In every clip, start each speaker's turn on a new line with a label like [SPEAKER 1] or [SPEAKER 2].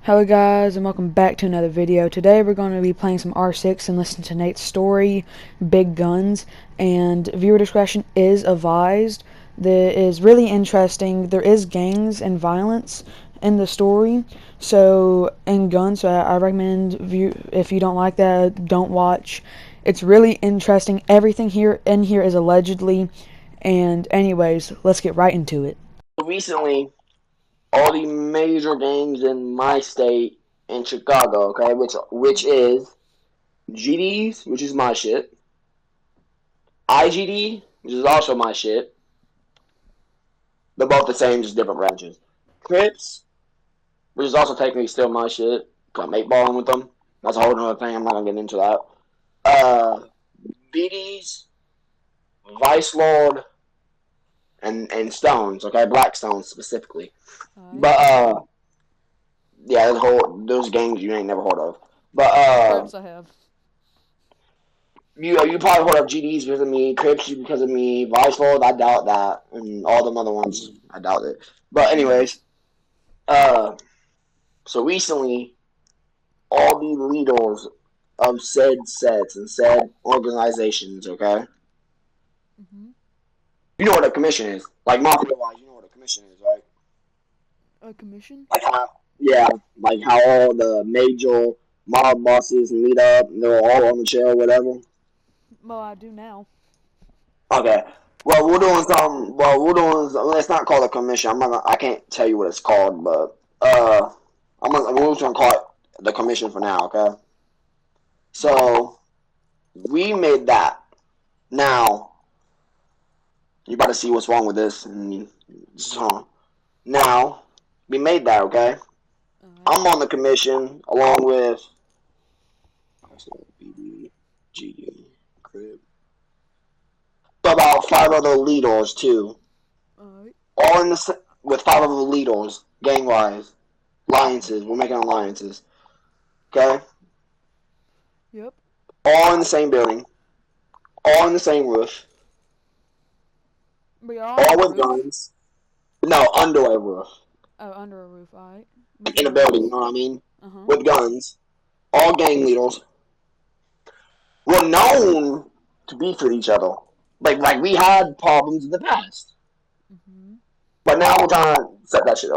[SPEAKER 1] Hello guys and welcome back to another video. Today we're going to be playing some R6 and listening to Nate's story, Big Guns, and viewer discretion is advised. That is really interesting. There is gangs and violence in the story, and guns, so I recommend if you don't like that, don't watch. It's really interesting. Everything in here is allegedly, and anyways, let's get right into it.
[SPEAKER 2] Recently, all the major gangs in my state in Chicago, okay, which is GDs, which is my shit, IGD, which is also my shit. They're both the same, just different branches. Crips, which is also technically still my shit. I make balling with them. That's a whole other thing. I'm not gonna get into that. BDs, Vice Lord, and Stones, okay, Black Stones specifically.
[SPEAKER 1] Alright.
[SPEAKER 2] But yeah, those gangs you ain't never heard of. But
[SPEAKER 1] Crips I have.
[SPEAKER 2] you probably heard of GDs because of me, Crips because of me, Vice Lord, I doubt that, and all them other ones, I doubt it. But anyways, uh, so recently, all the leaders of said sets and said organizations, okay, you know what a commission is, like mafia wise, you know what a commission is, right?
[SPEAKER 1] A commission?
[SPEAKER 2] Like how, yeah, like how all the major mob bosses meet up, and they're all on the chair, whatever.
[SPEAKER 1] Well, I do now.
[SPEAKER 2] Okay. Well, we're doing something. Well, we're doing. It's not called a commission. I'm not. I can't tell you what it's called, but we're just gonna call it the commission for now. Okay. So we made that. Now you about to see what's wrong with this. So now we made that. Okay.
[SPEAKER 1] Alright.
[SPEAKER 2] I'm on the commission along with BD, GD, Crib, about five other leaders too.
[SPEAKER 1] Alright.
[SPEAKER 2] All in the with five other leaders, gang wise. Alliances. We're making alliances. Okay?
[SPEAKER 1] Yep.
[SPEAKER 2] All in the same building. All in the same roof.
[SPEAKER 1] We are on
[SPEAKER 2] All
[SPEAKER 1] a
[SPEAKER 2] with
[SPEAKER 1] roof?
[SPEAKER 2] guns. No, under a roof.
[SPEAKER 1] Oh, under a roof, alright.
[SPEAKER 2] Like in
[SPEAKER 1] Making
[SPEAKER 2] a building, you
[SPEAKER 1] noise.
[SPEAKER 2] know what I mean?
[SPEAKER 1] Uh-huh.
[SPEAKER 2] With guns. All gang leaders. Were known to beef with each other. Like we had problems in the past.
[SPEAKER 1] Mm-hmm.
[SPEAKER 2] But now we're trying to set that shit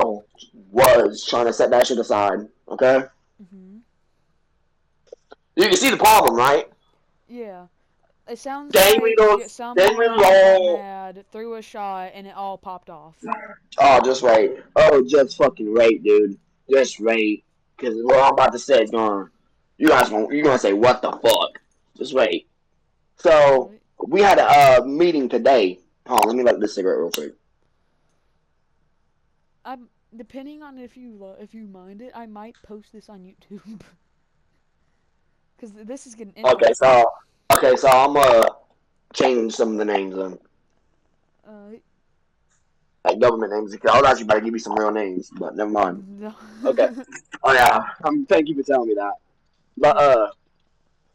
[SPEAKER 2] was trying to set that shit aside. Okay?
[SPEAKER 1] Mm-hmm.
[SPEAKER 2] You can see the problem, right?
[SPEAKER 1] Yeah. It sounds
[SPEAKER 2] Gang
[SPEAKER 1] like
[SPEAKER 2] leaders, gang leaders
[SPEAKER 1] someone got
[SPEAKER 2] all.
[SPEAKER 1] mad, threw a shot, and it all popped off.
[SPEAKER 2] Oh, just wait. Oh, just fucking wait, dude. Just wait. Because what I'm about to say is going to. You're gonna say, what the fuck? Just wait. So,
[SPEAKER 1] Alright.
[SPEAKER 2] we had a meeting today. Hold on, let me light this cigarette real quick.
[SPEAKER 1] I'm depending on if you mind it, I might post this on YouTube. Cause this is getting
[SPEAKER 2] Okay,
[SPEAKER 1] interesting.
[SPEAKER 2] so. Okay, so I'm gonna change some of the names then.
[SPEAKER 1] Alright.
[SPEAKER 2] Like government names. I was actually about to give you some real names, but never mind.
[SPEAKER 1] No.
[SPEAKER 2] Okay. Oh, yeah. Thank you for telling me that. But,
[SPEAKER 1] Yeah.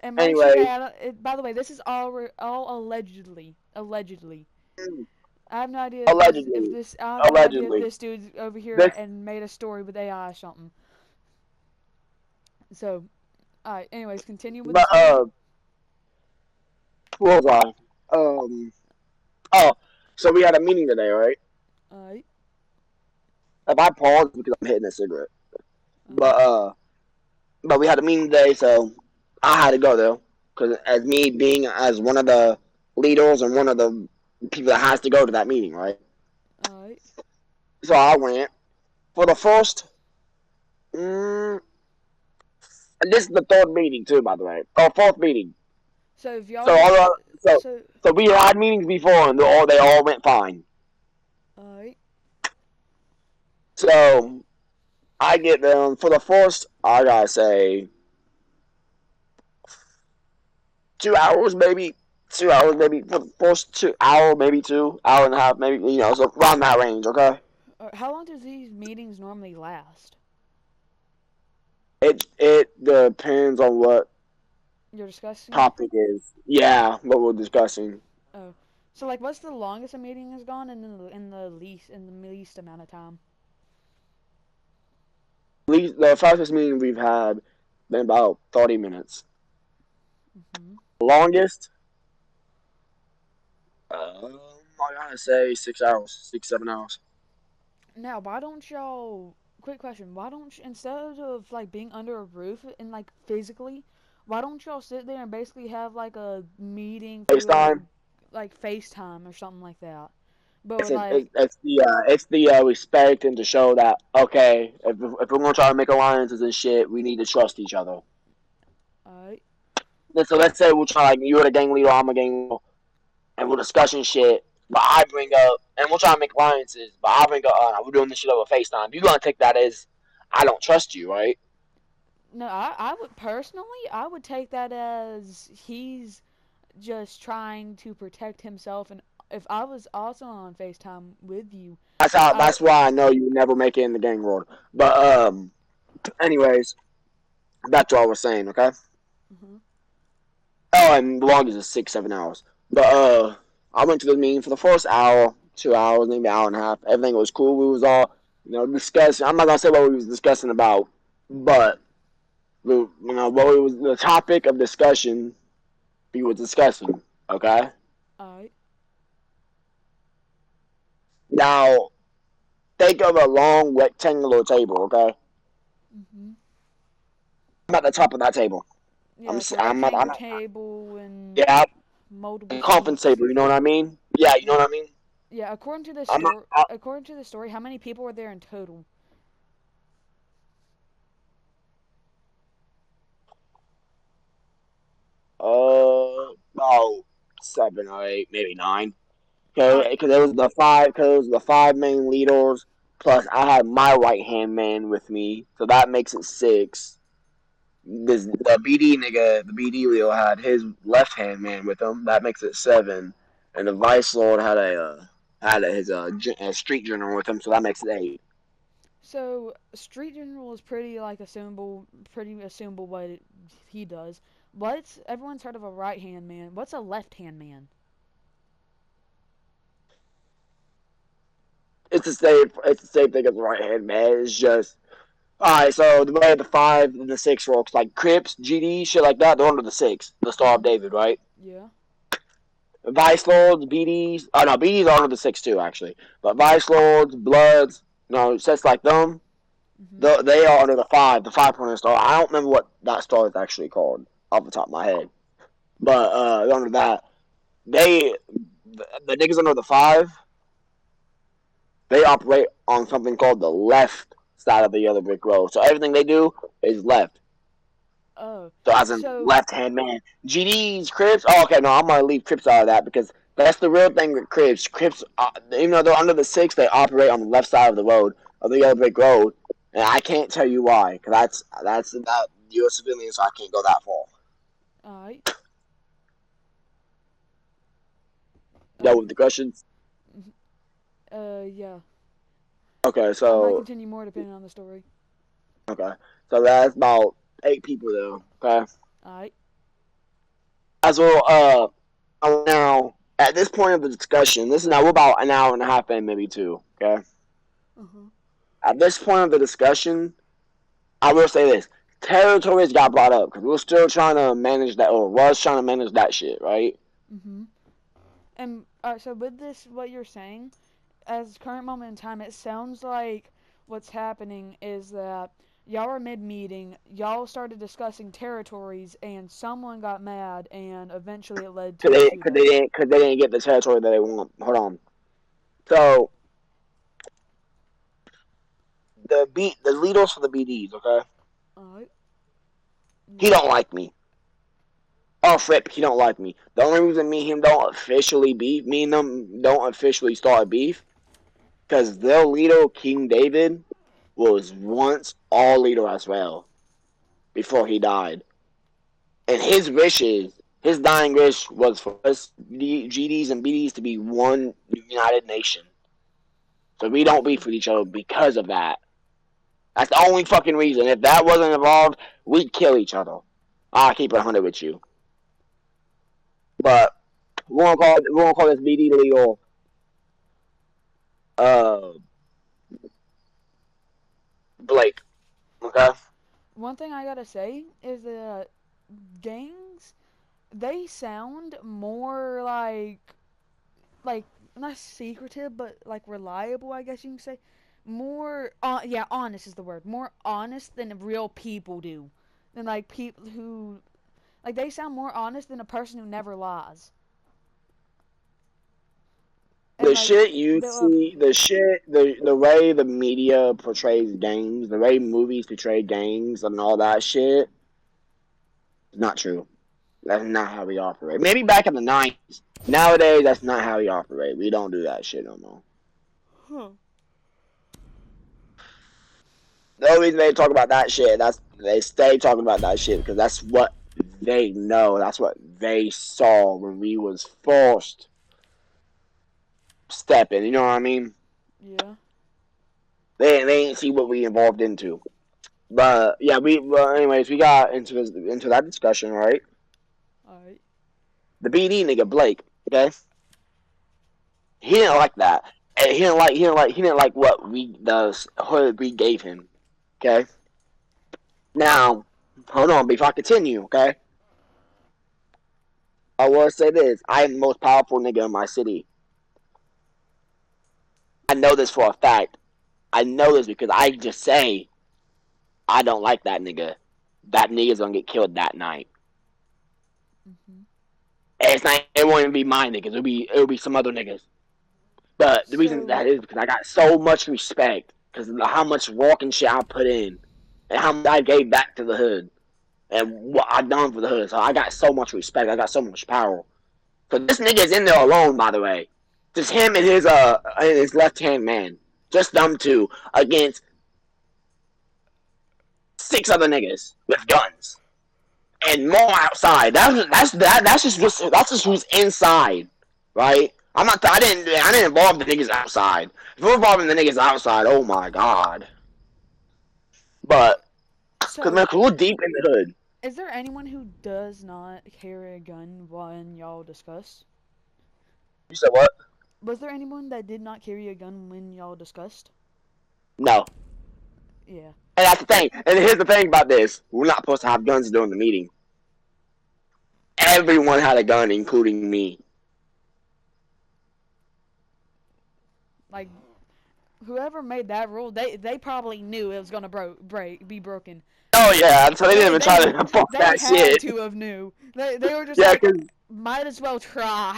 [SPEAKER 1] And make sure,
[SPEAKER 2] anyway.
[SPEAKER 1] hey, by the way, this is all allegedly. Allegedly. I have no idea if
[SPEAKER 2] Allegedly.
[SPEAKER 1] this I have no idea if
[SPEAKER 2] Allegedly.
[SPEAKER 1] this dude's over here
[SPEAKER 2] This.
[SPEAKER 1] and made a story with AI or something. So, alright. Anyways, continue with the
[SPEAKER 2] But,
[SPEAKER 1] story.
[SPEAKER 2] what was I? Oh, so we had a meeting today, right?
[SPEAKER 1] Alright.
[SPEAKER 2] If I paused because I'm hitting a cigarette, but
[SPEAKER 1] Alright.
[SPEAKER 2] but we had a meeting today, so I had to go though, because as me being as one of the leaders and one of the people that has to go to that meeting, right?
[SPEAKER 1] Alright.
[SPEAKER 2] So I went for the first. Mm, and this is the third meeting too, by the way, or fourth meeting.
[SPEAKER 1] So if y'all
[SPEAKER 2] So
[SPEAKER 1] get
[SPEAKER 2] so
[SPEAKER 1] so
[SPEAKER 2] so we had meetings before, and they all went fine.
[SPEAKER 1] alright.
[SPEAKER 2] So I get them for the first. I gotta say 2 hours, maybe 2 hours, maybe for the first 2 hour, maybe 2 hour and a half, maybe so around that range. Okay,
[SPEAKER 1] How long does these meetings normally last?
[SPEAKER 2] it depends on what
[SPEAKER 1] You're discussing?
[SPEAKER 2] topic is. Yeah, what we're discussing.
[SPEAKER 1] Oh. So like what's the longest a meeting has gone and in the least amount of time?
[SPEAKER 2] least the fastest meeting we've had been about 30 minutes.
[SPEAKER 1] Mm-hmm.
[SPEAKER 2] Longest, I gotta say 6 hours, 6, 7 hours.
[SPEAKER 1] Now, why don't y'all? Quick question. Why don't instead of like being under a roof and like physically, why don't y'all sit there and basically have like a meeting through
[SPEAKER 2] FaceTime.
[SPEAKER 1] like FaceTime or something like that? But
[SPEAKER 2] It's,
[SPEAKER 1] with
[SPEAKER 2] a,
[SPEAKER 1] like,
[SPEAKER 2] it's the respect and to show that okay, if we're gonna try to make alliances and shit, we need to trust each other.
[SPEAKER 1] alright,
[SPEAKER 2] So let's say we'll try like you're the gang leader, I'm a gang leader, and we're discussing shit. But I bring up, and we'll try to make alliances. But I bring up, we're doing this shit over FaceTime. You're gonna take that as I don't trust you, right?
[SPEAKER 1] no, I would personally, I would take that as he's just trying to protect himself. And if I was also on FaceTime with you,
[SPEAKER 2] That's how.
[SPEAKER 1] I
[SPEAKER 2] That's why I know you never make it in the gang world. But anyways, back to what I was saying. Okay.
[SPEAKER 1] mhm.
[SPEAKER 2] Oh, and the longest is 6, 7 hours. But I went to the meeting for the first hour, 2 hours, maybe an hour and a half. Everything was cool. We was all, discussing. I'm not gonna say what we was discussing about, but what we was the topic of discussion. We were discussing. Okay.
[SPEAKER 1] Alright.
[SPEAKER 2] Now think of a long rectangular table. Okay.
[SPEAKER 1] Mhm.
[SPEAKER 2] I'm at the top of that table.
[SPEAKER 1] Yeah, it's a
[SPEAKER 2] I'm
[SPEAKER 1] rectangle
[SPEAKER 2] not,
[SPEAKER 1] table and
[SPEAKER 2] yeah,
[SPEAKER 1] multiple
[SPEAKER 2] a conference
[SPEAKER 1] seats.
[SPEAKER 2] table. You know what I mean? Yeah, you know
[SPEAKER 1] Yeah,
[SPEAKER 2] what I mean.
[SPEAKER 1] yeah.
[SPEAKER 2] I'm not.
[SPEAKER 1] According to the story, how many people were there in total?
[SPEAKER 2] About 7 or 8, maybe 9.
[SPEAKER 1] Uh,
[SPEAKER 2] Because it was the five. Because it was the five main leaders. Plus, I had my right hand man with me, so that makes it 6. The BD nigga, the BD Leo had his left hand man with him. That makes it 7. And the Vice Lord had his street general with him, so that makes it 8.
[SPEAKER 1] so Street General is pretty assumable what he does. Everyone's heard of a right hand man? What's a left hand man?
[SPEAKER 2] It's the same thing as the right hand man. It's just alright. So the way the 5 and the 6 works, like Crips, GD, shit like that, they're under the 6, the Star of
[SPEAKER 1] Mhm.
[SPEAKER 2] David, right?
[SPEAKER 1] Yeah.
[SPEAKER 2] Vice Lords, BDs. Oh no, BDs are under the 6 too, actually. But Vice Lords, Bloods, sets like them,
[SPEAKER 1] Mhm.
[SPEAKER 2] they are under the 5, the 5 point star. I don't remember what that star is actually called off the top of my head, but under that, they the niggas under the 5, they operate on something called the left side of the other brick road. So everything they do is left.
[SPEAKER 1] Oh,
[SPEAKER 2] So as in
[SPEAKER 1] so
[SPEAKER 2] left hand man. GDs, Crips. Oh, okay, no, I'm gonna leave Crips out of that because that's the real thing with Crips. Crips, even though they're under the 6, they operate on the left side of the road of the yellow brick road, and I can't tell you why because that you're a civilian, so I can't go that far.
[SPEAKER 1] alright.
[SPEAKER 2] Yo, with the questions.
[SPEAKER 1] Mhm. Yeah.
[SPEAKER 2] Okay,
[SPEAKER 1] I might
[SPEAKER 2] so
[SPEAKER 1] continue more depending on the story.
[SPEAKER 2] okay, so that's about 8 people there. Okay,
[SPEAKER 1] Alright.
[SPEAKER 2] as well. Now at this point of the discussion, this is now we're about an hour and a half in, maybe 2. Okay,
[SPEAKER 1] Uh huh.
[SPEAKER 2] at this point of the discussion, I will say this: territories got brought up because we were still trying to manage that, or was trying to manage that shit, right?
[SPEAKER 1] Mhm. And so with this, what you're saying, as current moment in time, it sounds like what's happening is that y'all are mid meeting, y'all started discussing territories, and someone got mad, and eventually it led to
[SPEAKER 2] Because
[SPEAKER 1] a
[SPEAKER 2] they, cause they
[SPEAKER 1] shootout.
[SPEAKER 2] didn't, cause they didn't get the territory that they want. Hold on. So the leaders for the BDs, okay?
[SPEAKER 1] Alright.
[SPEAKER 2] He
[SPEAKER 1] Yeah.
[SPEAKER 2] don't like me. Oh, flip, he don't like me. The only reason me and him don't officially beef, me and them don't officially start beef, because their leader, King David, was once our leader as well before he died. And his dying wish was for us GDs and BDs to be one united nation. So we don't beef with each other because of that. That's the only fucking reason. If that wasn't involved, we'd kill each other. I'll keep it 100 with you. But we're gonna call this BD legal uh Blake. Okay.
[SPEAKER 1] One thing I gotta say is that gangs, they sound more like not secretive, but like reliable, I guess you can say. More, yeah, honest is the word. More honest than real people do. Than like people who, like they sound more honest than a person who never lies. And
[SPEAKER 2] The
[SPEAKER 1] like,
[SPEAKER 2] shit you
[SPEAKER 1] the
[SPEAKER 2] see, the way the media portrays gangs, the way movies portray gangs and all that shit, is not true. That's not how we operate. Maybe back in the 90s. Nowadays, that's not how we operate. We don't do that shit no more.
[SPEAKER 1] huh.
[SPEAKER 2] The only reason they talk about that shit, they stay talking about that shit because that's what they know. That's what they saw when we was forced stepping. You know what I mean?
[SPEAKER 1] Yeah.
[SPEAKER 2] They ain't see what we evolved into. But yeah, anyways, we got into that discussion, right?
[SPEAKER 1] Alright.
[SPEAKER 2] The BD nigga Blake, okay? He didn't like that. And he didn't like what the hood we gave him. Okay? Now, hold on, before I continue, okay? I will say this. I am the most powerful nigga in my city. I know this for a fact. I know this because I just say I don't like that nigga. That nigga's gonna get killed that night.
[SPEAKER 1] Mhm.
[SPEAKER 2] And it won't even be my niggas. It'll be some other niggas. But the reason
[SPEAKER 1] So,
[SPEAKER 2] that is because I got so much respect because of how much walking shit I put in and how much I gave back to the hood and what I done for the hood. So I got so much respect. I got so much power. So this nigga's in there alone, by the way. Just him and his left hand man. Just them two against 6 other niggas with guns and more outside. That's just who's inside, right? I didn't involve the niggas outside. If we're involving the niggas outside, oh my god. But cause
[SPEAKER 1] so
[SPEAKER 2] man, cause we're deep in the hood.
[SPEAKER 1] is there anyone who does not carry a gun when y'all discuss?
[SPEAKER 2] You said what?
[SPEAKER 1] Was there anyone that did not carry a gun when y'all discussed?
[SPEAKER 2] No.
[SPEAKER 1] Yeah.
[SPEAKER 2] And that's the thing. And here's the thing about this: we're not supposed to have guns during the meeting. Everyone had a gun, including me.
[SPEAKER 1] Like, whoever made that rule, they probably knew it was gonna be broken.
[SPEAKER 2] Oh yeah, so they didn't
[SPEAKER 1] They
[SPEAKER 2] even try
[SPEAKER 1] they
[SPEAKER 2] to enforce
[SPEAKER 1] they
[SPEAKER 2] that
[SPEAKER 1] had
[SPEAKER 2] shit.
[SPEAKER 1] to have knew. They were just
[SPEAKER 2] Yeah,
[SPEAKER 1] like,
[SPEAKER 2] cause
[SPEAKER 1] might as well try.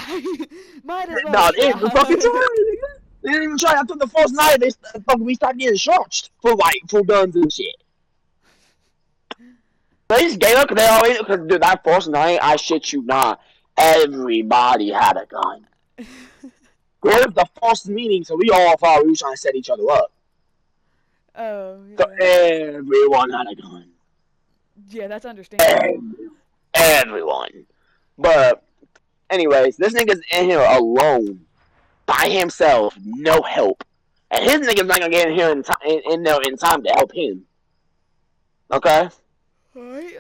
[SPEAKER 1] Might as well
[SPEAKER 2] no, they didn't fucking
[SPEAKER 1] try.
[SPEAKER 2] try. They didn't even try. After the first night, we started getting charged for guns and shit. They just gave up because they always because dude, that first night, I shit you not, everybody had a gun. It was the first meeting, so we all thought we were trying to set each other up.
[SPEAKER 1] Oh
[SPEAKER 2] So
[SPEAKER 1] yeah.
[SPEAKER 2] everyone had a gun.
[SPEAKER 1] Yeah, that's understandable.
[SPEAKER 2] Everyone. But anyways, this nigga's in here alone, by himself, no help, and his nigga's not gonna get in here in there in time to help him. Okay,
[SPEAKER 1] Right.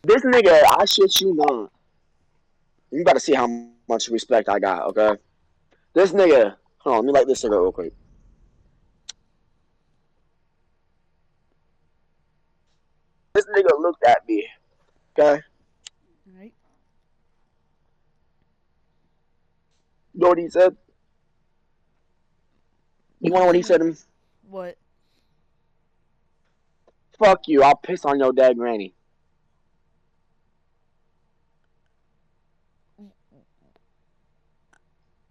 [SPEAKER 2] this nigga, I shit you not. You gotta see how much respect I got. Okay, this nigga. Hold on, let me light this cigarette real quick. This nigga looked at me. Okay,
[SPEAKER 1] Right.
[SPEAKER 2] you know what he said? You want to know what he said to me?
[SPEAKER 1] What?
[SPEAKER 2] Fuck you, I'll piss on your dead granny. Keep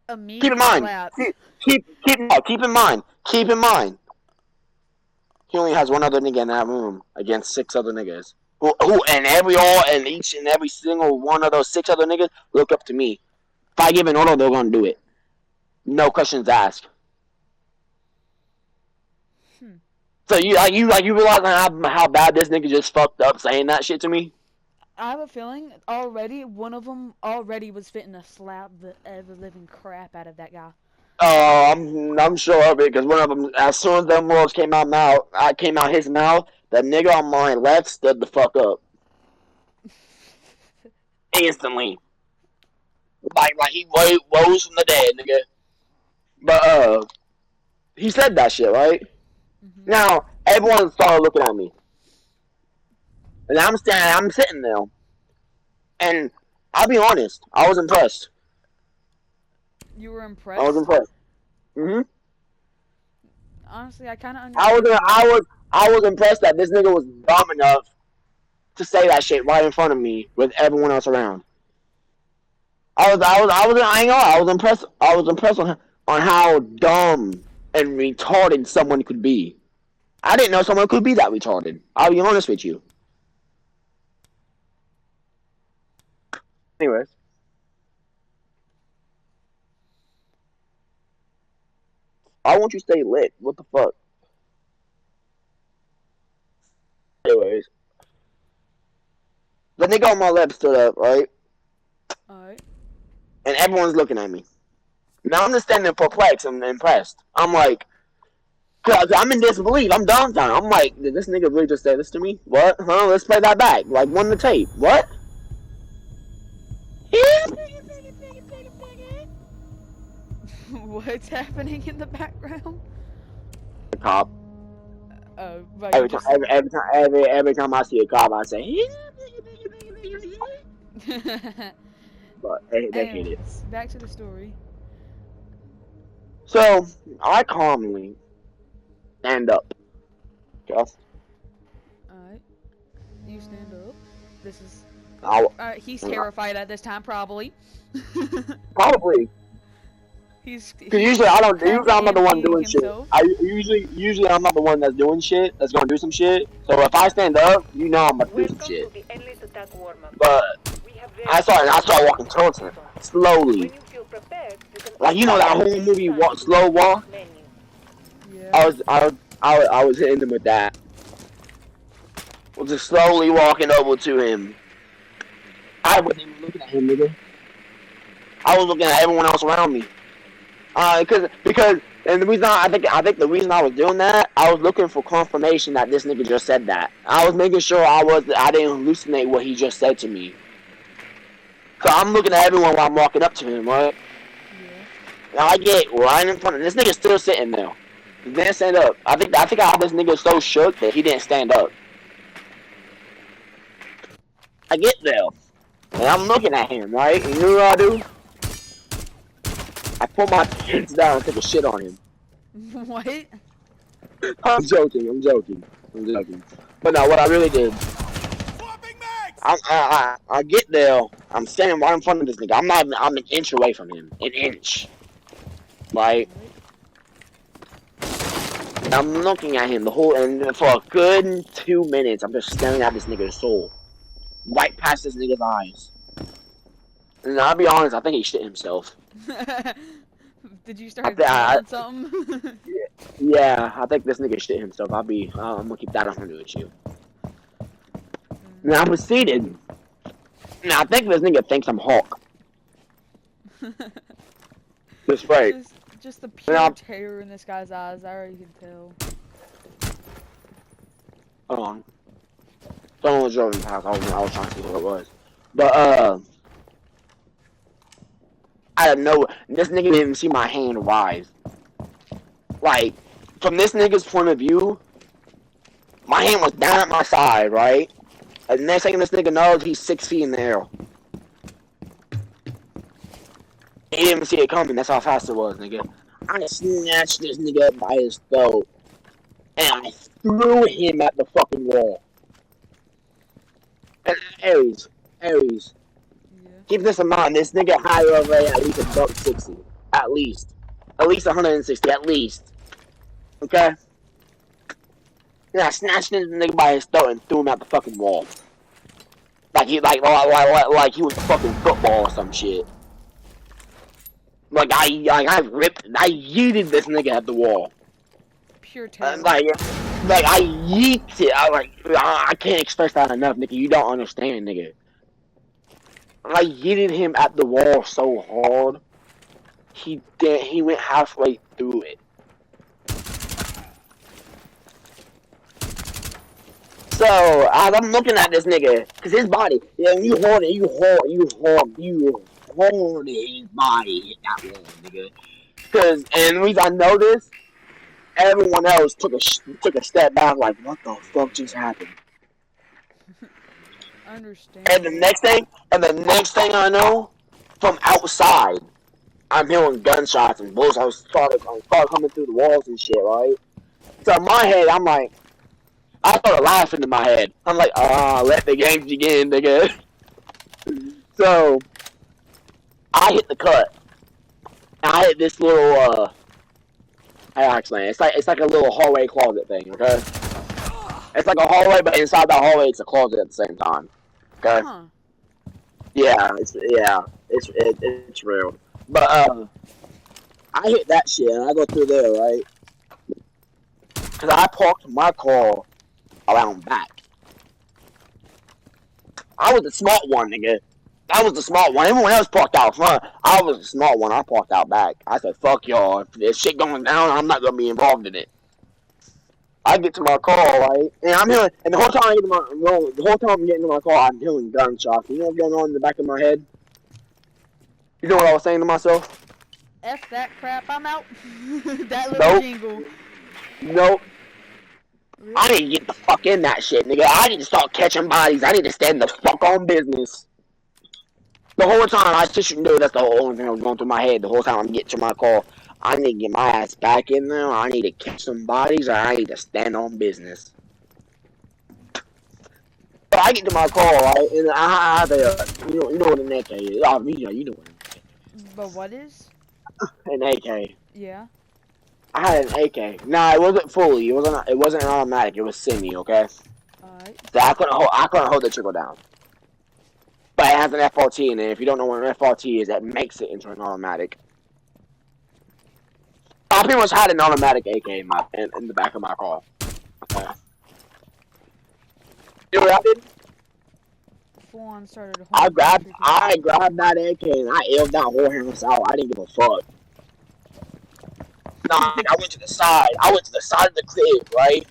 [SPEAKER 2] in
[SPEAKER 1] Immediate
[SPEAKER 2] mind.
[SPEAKER 1] slap.
[SPEAKER 2] Keep in mind. He only has one other nigga in that room against 6 other niggas. Who and each and every single one of those 6 other niggas look up to me. If I give an order, they're gonna do it. No questions asked.
[SPEAKER 1] Hmm.
[SPEAKER 2] So you realize how bad this nigga just fucked up saying that shit to me?
[SPEAKER 1] I have a feeling already one of them already was fitting to slap the ever living crap out of that guy.
[SPEAKER 2] Oh, I'm sure of it because one of them, as soon as them words came out his mouth, the nigga on my left stood the fuck up instantly, like he rose from the dead, nigga. But he said that shit, right? Now everyone started looking at me, and I'm sitting there, and I'll be honest, I was impressed.
[SPEAKER 1] You were impressed?
[SPEAKER 2] I was impressed. Mhm.
[SPEAKER 1] Honestly, I kind of understand.
[SPEAKER 2] I was impressed that this nigga was dumb enough to say that shit right in front of me with everyone else around. I ain't gonna lie, I was impressed. I was impressed on how dumb and retarded someone could be. I didn't know someone could be that retarded. I'll be honest with you. Anyways. I want you to stay lit. What the fuck? Anyways. The nigga on my left stood up, right?
[SPEAKER 1] Alright.
[SPEAKER 2] And everyone's looking at me. Now I'm just standing perplexed and impressed. I'm like, cause I'm in disbelief. I'm dumbfounded. I'm like, did this nigga really just say this to me? What? Huh? Let's play that back. Like, one the tape. What?
[SPEAKER 1] What's happening in the background?
[SPEAKER 2] The cop.
[SPEAKER 1] Right,
[SPEAKER 2] Every time I see a cop, I say, but they hate it.
[SPEAKER 1] Back to the story.
[SPEAKER 2] So I calmly stand up. Okay?
[SPEAKER 1] Alright. You stand up. This is. He's
[SPEAKER 2] Yeah.
[SPEAKER 1] terrified at this time, probably.
[SPEAKER 2] Probably.
[SPEAKER 1] Cause
[SPEAKER 2] usually I don't. Usually I'm not the one doing
[SPEAKER 1] himself.
[SPEAKER 2] shit. Usually I'm not the one that's doing shit. That's gonna do some shit. So if I stand up, you know I'm gonna do some shit. But I start walking towards him slowly. Like, you know that whole movie, Slow Walk.
[SPEAKER 1] Yeah.
[SPEAKER 2] I was hitting him with that. I was just slowly walking over to him. I wasn't even looking at him, nigga. I was looking at everyone else around me. Because and the reason I think the reason I was doing that, I was looking for confirmation that this nigga just said that. I was making sure I didn't hallucinate what he just said to me. So I'm looking at everyone while I'm walking up to him, right?
[SPEAKER 1] Yeah.
[SPEAKER 2] Now I get right in front of this nigga still sitting there. He didn't stand up. I think I had this nigga so shook that he didn't stand up. I get there. And I'm looking at him, right? And you know what I do? I put my pants down and take a shit on him.
[SPEAKER 1] What?
[SPEAKER 2] I'm joking. But no, what I really did, I get there, I'm standing right in front of this nigga. I'm an inch away from him. An inch. Right? I'm looking at him and for a good 2 minutes, I'm just staring at this nigga's soul. Right past this nigga's eyes. And I'll be honest, I think he shit himself.
[SPEAKER 1] Did you start doing something?
[SPEAKER 2] Yeah, I think this nigga shit himself. I'm gonna keep that 100 with you. Now I proceeded. Now I think this nigga thinks I'm Hulk. That's right.
[SPEAKER 1] Just the pure terror in this guy's eyes. I already can tell.
[SPEAKER 2] Hold on. Someone was driving past. I was trying to see what it was. But I don't know. This nigga didn't even see my hand rise. Like, from this nigga's point of view, my hand was down at my side, right? And the next thing this nigga knows, he's 6 feet in the air. He didn't even see it coming. That's how fast it was, nigga. I snatched this nigga up by his throat, and I threw him at the fucking wall. And Aries. Yeah. Keep this in mind. This nigga high over at least $160. At least 160. At least. Okay. Yeah, I snatched this nigga by his throat and threw him at the fucking wall. Like he was fucking football or some shit. I yeeted this nigga at the wall.
[SPEAKER 1] Pure terror.
[SPEAKER 2] I yeeted it. I can't express that enough, nigga. You don't understand, nigga. I yeeted him at the wall so hard, he went halfway through it. So as I'm looking at this nigga, cause his body, you hold his body hit that wall, nigga. And the reason I know this, everyone else took a step back, like, what the fuck just happened?
[SPEAKER 1] Understand.
[SPEAKER 2] And the next thing I know, from outside, I'm hearing gunshots and bullets. I started coming through the walls and shit, right? So in my head, I'm like, I started laughing in my head. I'm like, let the game begin, nigga. So I hit the cut. I hit this little how I explain it? It's like a little hallway closet thing, okay? It's like a hallway, but inside that hallway, it's a closet at the same time. Okay?
[SPEAKER 1] Huh.
[SPEAKER 2] Yeah, it's real. But I hit that shit and I go through there, right? Cause I parked my car around back. I was the smart one, nigga. I was the smart one. Everyone else parked out front. I was the smart one. I parked out back. I said, "Fuck y'all. If there's shit going down, I'm not gonna be involved in it." I get to my car, right, and I'm hearing, and the whole time I'm getting to my car, I'm hearing gunshots. You know what's going on in the back of my head? You know what I was saying to myself?
[SPEAKER 1] F that crap, I'm out. That little
[SPEAKER 2] Nope.
[SPEAKER 1] jingle.
[SPEAKER 2] Nope. I need to get the fuck in that shit, nigga. I need to start catching bodies. I need to stand the fuck on business. The whole time I just knew that's the only thing that was going through my head. The whole time I'm getting to my car, I need to get my ass back in there. I need to catch some bodies, or I need to stand on business. So I get to my car, right, and I have you know what an AK is. Oh, you know what
[SPEAKER 1] But what is?
[SPEAKER 2] an AK.
[SPEAKER 1] Yeah.
[SPEAKER 2] I had an AK. Nah, it wasn't fully. It wasn't an automatic. It was semi. Okay.
[SPEAKER 1] Alright.
[SPEAKER 2] So I couldn't hold the trigger down. But it has an FRT in it. If you don't know what an FRT is, that makes it into an automatic. I pretty much had an automatic AK in the back of my car. Okay. You know what I did?
[SPEAKER 1] Full on started.
[SPEAKER 2] I grabbed that AK and I ailed that whole house out. I didn't give a fuck. Nah, I went to the side. I went to the side of the crib, right?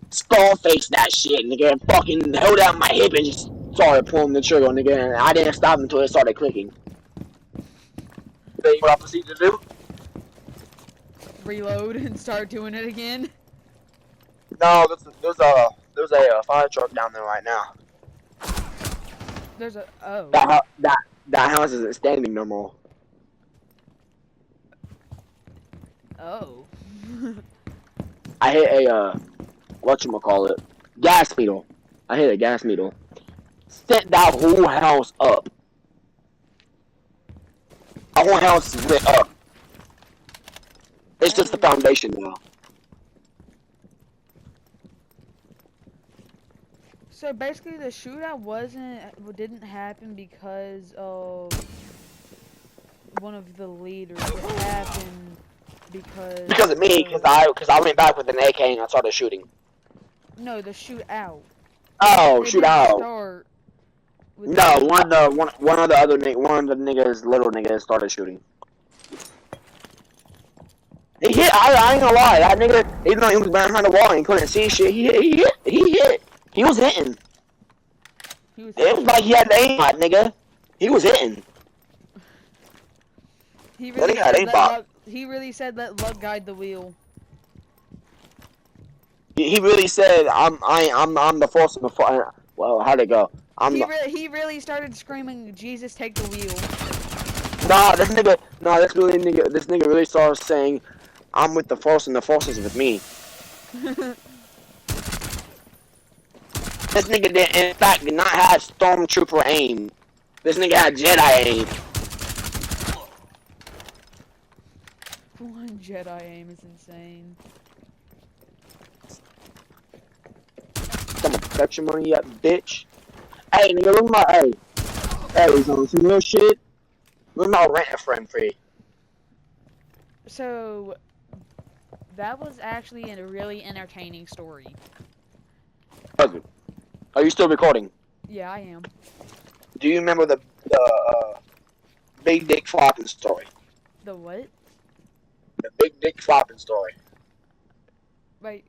[SPEAKER 2] Skull-faced that shit, nigga, and fucking held out my hip and just started pulling the trigger, nigga, and I didn't stop until it started clicking. You know what I proceeded to do?
[SPEAKER 1] Reload and start doing it again.
[SPEAKER 2] No, there's a fire truck down there right now.
[SPEAKER 1] There's a oh.
[SPEAKER 2] That house isn't standing no more.
[SPEAKER 1] Oh.
[SPEAKER 2] I hit a whatchamacallit, gas needle. I hit a gas needle. Set that whole house up. That whole house is lit up. It's just the foundation now.
[SPEAKER 1] So basically, the shootout didn't happen because of one of the leaders. It happened because
[SPEAKER 2] of me, because I went back with an AK and I started shooting.
[SPEAKER 1] No, the shootout.
[SPEAKER 2] Oh,
[SPEAKER 1] It
[SPEAKER 2] shootout.
[SPEAKER 1] didn't start with
[SPEAKER 2] No, one of the niggas, little niggas, started shooting. He hit. I ain't gonna lie. That nigga, even though he was behind the wall and couldn't see shit, he hit. He was hitting. It was like he had aim at nigga. He was hitting.
[SPEAKER 1] He really said let luck guide the wheel.
[SPEAKER 2] He really said I'm the force of the fire. Well, how'd it go?
[SPEAKER 1] He really started screaming, "Jesus, take the wheel."
[SPEAKER 2] This nigga really started saying, I'm with the force and the force is with me. This nigga did not have stormtrooper aim. This nigga had Jedi aim.
[SPEAKER 1] One Jedi aim is insane.
[SPEAKER 2] I'ma cut your money up, bitch. Hey, nigga, look my Hey, he's on some real shit. Look my rent a friend free.
[SPEAKER 1] So that was actually a really entertaining story.
[SPEAKER 2] Are you still recording?
[SPEAKER 1] Yeah, I am.
[SPEAKER 2] Do you remember the big dick flopping story?
[SPEAKER 1] The what?
[SPEAKER 2] The big dick flopping story.
[SPEAKER 1] Wait,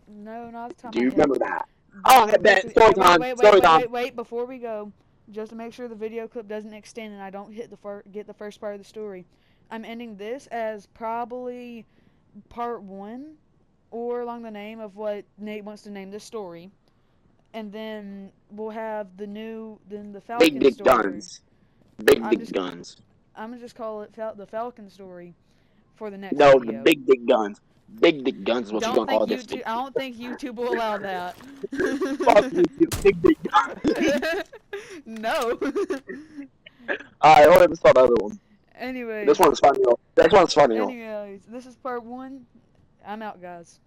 [SPEAKER 1] no, not the top
[SPEAKER 2] Do you
[SPEAKER 1] of my head.
[SPEAKER 2] remember that? Oh, I bet. Story time.
[SPEAKER 1] Wait, before we go, just to make sure the video clip doesn't extend and I don't get the first part of the story, I'm ending this as probably part 1 or along the name of what Nate wants to name this story. And then we'll have the
[SPEAKER 2] Big
[SPEAKER 1] Falcon
[SPEAKER 2] dick
[SPEAKER 1] story.
[SPEAKER 2] guns. Big
[SPEAKER 1] I'm
[SPEAKER 2] dick
[SPEAKER 1] just
[SPEAKER 2] guns.
[SPEAKER 1] I'm gonna just call it the Falcon story for the next
[SPEAKER 2] No, the
[SPEAKER 1] video.
[SPEAKER 2] big dick guns. Big dick guns is what you're
[SPEAKER 1] Don't
[SPEAKER 2] gonna call
[SPEAKER 1] think
[SPEAKER 2] this
[SPEAKER 1] YouTube.
[SPEAKER 2] video.
[SPEAKER 1] I don't think YouTube will allow that.
[SPEAKER 2] Fuck YouTube. Big dick guns.
[SPEAKER 1] No.
[SPEAKER 2] Alright, hold on, let's start the other one.
[SPEAKER 1] Anyways.
[SPEAKER 2] This one's funny. This one's funny.
[SPEAKER 1] Anyways, this is part 1. I'm out, guys.